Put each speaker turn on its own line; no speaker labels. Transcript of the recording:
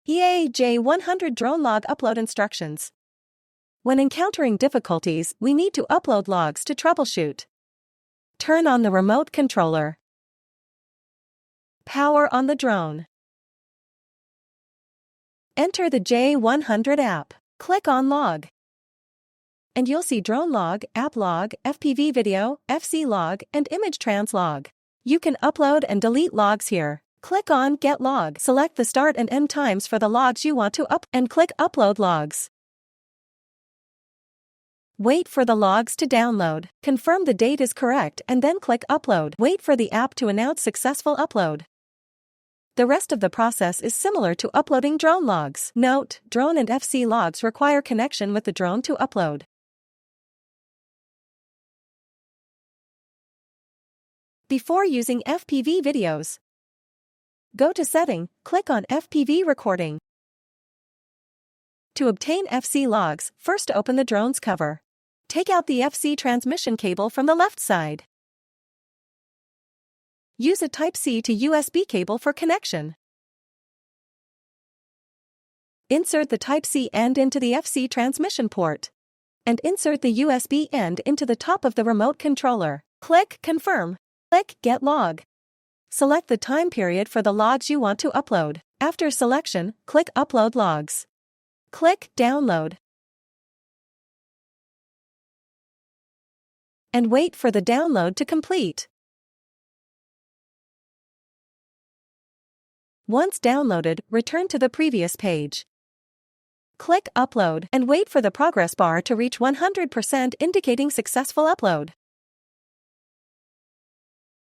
EA-100 drone log upload instructions. When encountering difficulties, we need to upload logs to troubleshoot. Turn on the remote controller. Power on the drone. Enter the EA-100 app. Click on Log. And you'll see Drone Log, App Log, FPV Video, FC Log, and Image Trans Log. You can upload and delete logs here. Click on Get Log. Select the start and end times for the logs you want to and click Upload Logs. Wait for the logs to download. Confirm the date is correct and then click Upload. Wait for the app to announce successful upload. The rest of the process is similar to uploading drone logs. Note, drone and FC logs require connection with the drone to upload. Before using FPV videos, go to Setting, click on FPV Recording. To obtain FC logs, first open the drone's cover. Take out the FC transmission cable from the left side. Use a Type-C to USB cable for connection. Insert the Type-C end into the FC transmission port. And insert the USB end into the top of the remote controller. Click Confirm. Click Get Log. Select the time period for the logs you want to upload. After selection, click Upload Logs. Click Download. And wait for the download to complete. Once downloaded, return to the previous page. Click Upload and wait for the progress bar to reach 100%, indicating successful upload.